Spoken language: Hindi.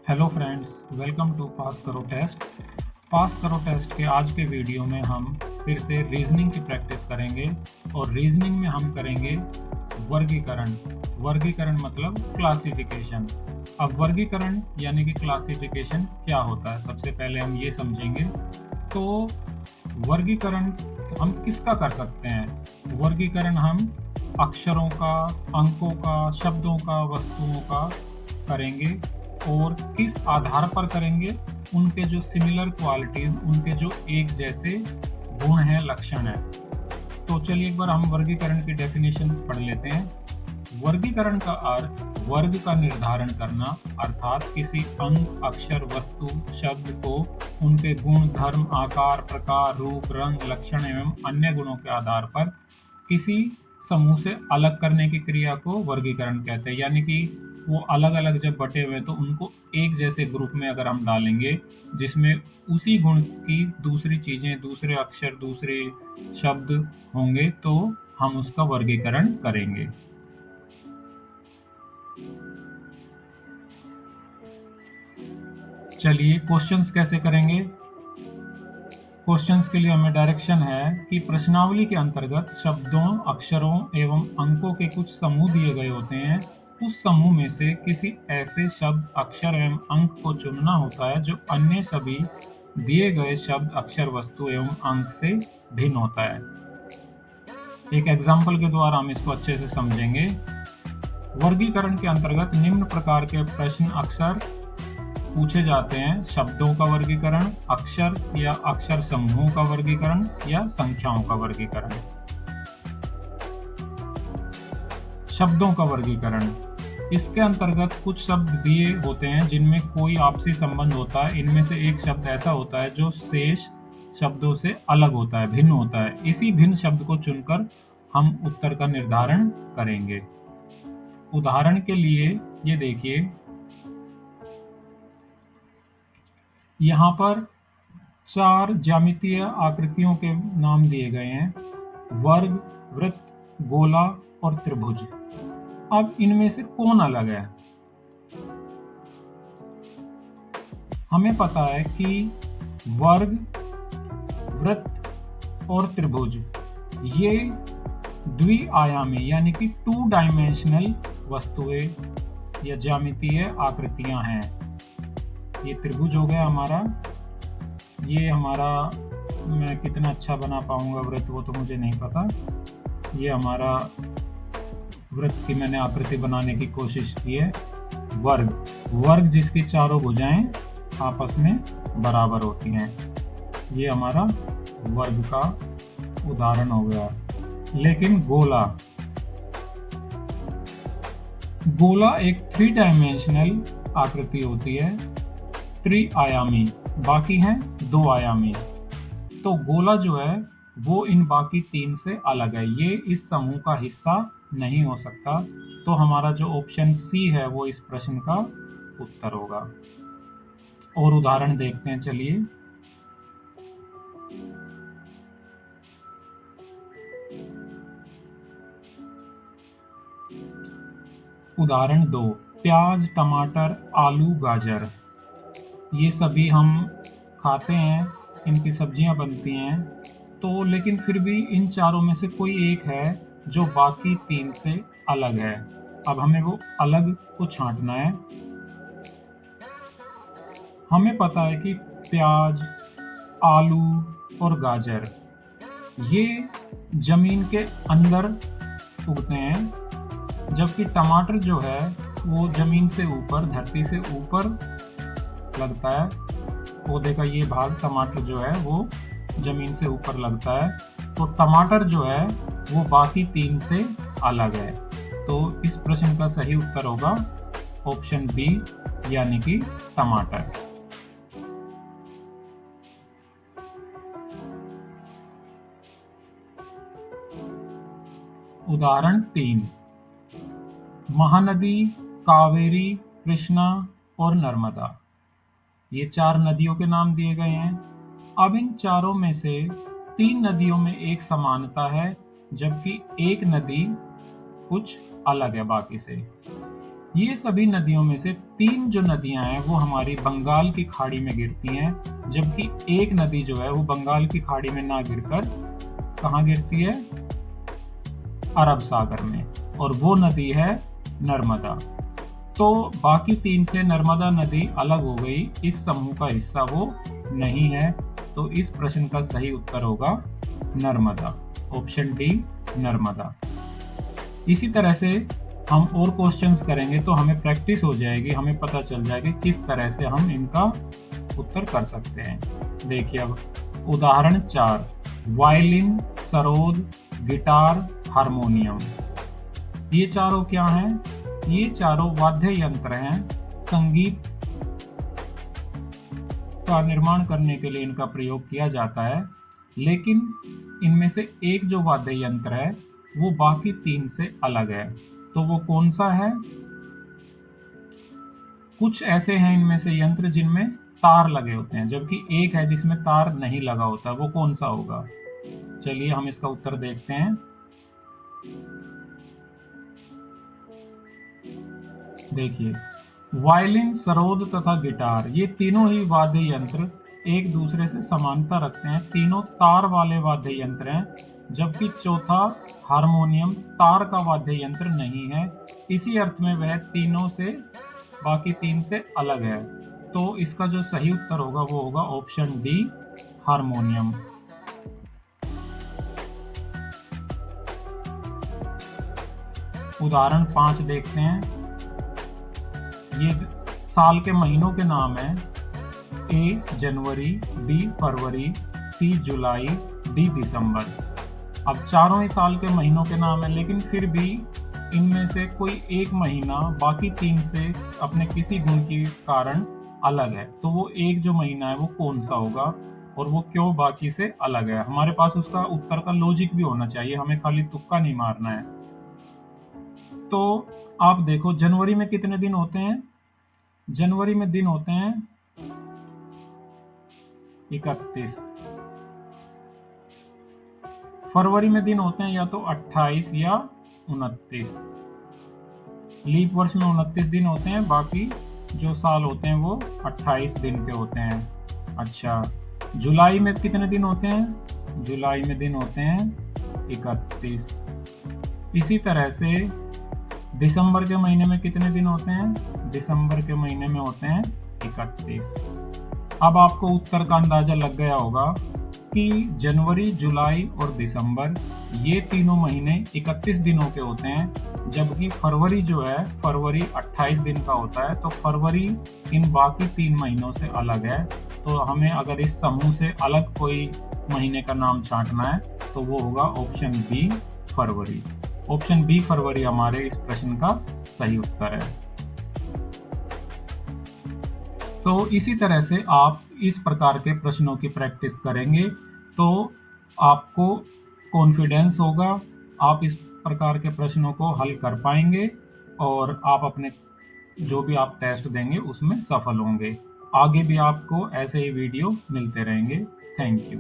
हेलो फ्रेंड्स, वेलकम टू पास करो टेस्ट। पास करो टेस्ट के आज के वीडियो में हम फिर से रीजनिंग की प्रैक्टिस करेंगे और रीजनिंग में हम करेंगे वर्गीकरण। वर्गीकरण मतलब क्लासिफिकेशन। अब वर्गीकरण यानी कि क्लासिफिकेशन क्या होता है, सबसे पहले हम ये समझेंगे। तो वर्गीकरण हम किसका कर सकते हैं? वर्गीकरण हम अक्षरों का, अंकों का, शब्दों का, वस्तुओं का करेंगे। और किस आधार पर करेंगे? उनके जो सिमिलर क्वालिटीज, उनके जो एक जैसे गुण हैं, लक्षण हैं। तो चलिए एक बार हम वर्गीकरण की डेफिनेशन पढ़ लेते हैं। वर्गीकरण का अर्थ वर्ग का निर्धारण करना, अर्थात किसी अंक, अक्षर, वस्तु, शब्द को उनके गुण, धर्म, आकार, प्रकार, रूप, रंग, लक्षण एवं अन्य गुणों के आधार पर किसी समूह से अलग करने की क्रिया को वर्गीकरण कहते हैं। यानी कि वो अलग अलग जब बटे हुए तो उनको एक जैसे ग्रुप में अगर हम डालेंगे, जिसमें उसी गुण की दूसरी चीजें, दूसरे अक्षर, दूसरे शब्द होंगे, तो हम उसका वर्गीकरण करेंगे। चलिए क्वेश्चंस कैसे करेंगे। क्वेश्चंस के लिए हमें डायरेक्शन है कि प्रश्नावली के अंतर्गत शब्दों, अक्षरों एवं अंकों के कुछ समूह दिए गए होते हैं। उस समूह में से किसी ऐसे शब्द, अक्षर एवं अंक को चुनना होता है जो अन्य सभी दिए गए शब्द, अक्षर, वस्तु एवं अंक से भिन्न होता है। एक एग्जाम्पल के द्वारा हम इसको अच्छे से समझेंगे। वर्गीकरण के अंतर्गत निम्न प्रकार के प्रश्न अक्सर पूछे जाते हैं: शब्दों का वर्गीकरण, अक्षर या अक्षर समूहों का वर्गीकरण या संख्याओं का वर्गीकरण। शब्दों का वर्गीकरण, इसके अंतर्गत कुछ शब्द दिए होते हैं जिनमें कोई आपसी संबंध होता है। इनमें से एक शब्द ऐसा होता है जो शेष शब्दों से अलग होता है, भिन्न होता है। इसी भिन्न शब्द को चुनकर हम उत्तर का निर्धारण करेंगे। उदाहरण के लिए ये देखिए, यहाँ पर 4 ज्यामितीय आकृतियों के नाम दिए गए हैं: वर्ग, वृत्त, गोला और त्रिभुज। अब इनमें से कौन अलग है? हमें पता है कि वर्ग, वृत्त और त्रिभुज ये द्विआयामी यानी कि 2 डायमेंशनल वस्तुएं या ज्यामितीय आकृतियां हैं। ये त्रिभुज हो गया हमारा। ये हमारा, मैं कितना अच्छा बना पाऊंगा वृत्त वो तो मुझे नहीं पता। ये हमारा वृत्त की मैंने आकृति बनाने की कोशिश की है। वर्ग, वर्ग जिसकी चारों भुजाएं आपस में बराबर होती हैं। ये हमारा वर्ग का उदाहरण हो गया। लेकिन गोला, गोला एक 3 डायमेंशनल आकृति होती है, त्रिआयामी। बाकी हैं 2 आयामी। तो गोला जो है वो इन बाकी 3 से अलग है, ये इस समूह का हिस्सा नहीं हो सकता। तो हमारा जो ऑप्शन सी है वो इस प्रश्न का उत्तर होगा। और उदाहरण देखते हैं, चलिए। उदाहरण 2, प्याज, टमाटर, आलू, गाजर। ये सभी हम खाते हैं, इनकी सब्जियां बनती हैं। तो लेकिन फिर भी इन चारों में से कोई एक है जो बाकी 3 से अलग है। अब हमें वो अलग को छांटना है। हमें पता है कि प्याज, आलू और गाजर ये जमीन के अंदर उगते हैं, जबकि टमाटर जो है वो जमीन से ऊपर, धरती से ऊपर लगता है। पौधे का ये भाग टमाटर जो है वो जमीन से ऊपर लगता है। तो टमाटर जो है वो बाकी 3 से अलग है। तो इस प्रश्न का सही उत्तर होगा ऑप्शन बी, यानी कि टमाटर। उदाहरण 3, महानदी, कावेरी, कृष्णा और नर्मदा। ये 4 नदियों के नाम दिए गए हैं। अब इन चारों में से 3 नदियों में एक समानता है, जबकि एक नदी कुछ अलग है बाकी से। ये सभी नदियों में से 3 जो नदियां हैं वो हमारी बंगाल की खाड़ी में गिरती हैं, जबकि एक नदी जो है वो बंगाल की खाड़ी में ना गिरकर कहाँ गिरती है? अरब सागर में, और वो नदी है नर्मदा। तो बाकी 3 से नर्मदा नदी अलग हो गई, इस समूह का हिस्सा वो नहीं है। तो इस प्रश्न का सही उत्तर होगा नर्मदा, ऑप्शन डी नर्मदा। इसी तरह से हम और क्वेश्चंस करेंगे तो हमें प्रैक्टिस हो जाएगी, हमें पता चल जाएगा किस तरह से हम इनका उत्तर कर सकते हैं। देखिए अब उदाहरण 4, वायलिन, सरोद, गिटार, हारमोनियम। ये चारों क्या हैं? ये चारों वाद्य यंत्र हैं। संगीत का निर्माण करने के लिए इनका प्रयोग किया जाता है, लेकिन इनमें से एक जो वाद्य यंत्र है वो बाकी 3 से अलग है। तो वो कौन सा है? कुछ ऐसे हैं इनमें से यंत्र जिनमें तार लगे होते हैं, जबकि एक है जिसमें तार नहीं लगा होता। वो कौन सा होगा? चलिए हम इसका उत्तर देखते हैं। देखिए, वायलिन, सरोद तथा गिटार, ये तीनों ही वाद्य यंत्र एक दूसरे से समानता रखते हैं। तीनों तार वाले वाद्य यंत्र हैं, जबकि चौथा हारमोनियम तार का वाद्य यंत्र नहीं है। इसी अर्थ में वह तीनों से बाकी 3 से अलग है। तो इसका जो सही उत्तर होगा वो होगा ऑप्शन डी हारमोनियम। उदाहरण 5 देखते हैं। ये साल के महीनों के नाम हैं। ए जनवरी, बी फरवरी, सी जुलाई, डी दिसंबर। अब चारों ही साल के महीनों के नाम हैं, लेकिन फिर भी इनमें से कोई एक महीना बाकी 3 से अपने किसी गुण के कारण अलग है। तो वो एक जो महीना है वो कौन सा होगा और वो क्यों बाकी से अलग है? हमारे पास उसका उत्तर का लॉजिक भी होना चाहिए, हमें खाली तुक्का नहीं मारना है। तो आप देखो, जनवरी में कितने दिन होते हैं? जनवरी में दिन होते हैं 31। फरवरी में दिन होते हैं या तो 28 या 29। लीप वर्ष में 29 दिन होते हैं, बाकी जो साल होते हैं वो 28 दिन के होते हैं। अच्छा, जुलाई में कितने दिन होते हैं? जुलाई में दिन होते हैं 31। इसी तरह से दिसंबर के महीने में कितने दिन होते हैं? दिसंबर के महीने में होते हैं 31। अब आपको उत्तर का अंदाजा लग गया होगा कि जनवरी, जुलाई और दिसंबर ये तीनों महीने 31 दिनों के होते हैं, जबकि फरवरी जो है फरवरी 28 दिन का होता है। तो फरवरी इन बाकी 3 महीनों से अलग है। तो हमें अगर इस समूह से अलग कोई महीने का नाम छांटना है तो वो होगा ऑप्शन बी फरवरी। ऑप्शन बी फरवरी हमारे इस प्रश्न का सही उत्तर है। तो इसी तरह से आप इस प्रकार के प्रश्नों की प्रैक्टिस करेंगे तो आपको कॉन्फिडेंस होगा, आप इस प्रकार के प्रश्नों को हल कर पाएंगे और आप अपने जो भी आप टेस्ट देंगे उसमें सफल होंगे। आगे भी आपको ऐसे ही वीडियो मिलते रहेंगे। Thank you.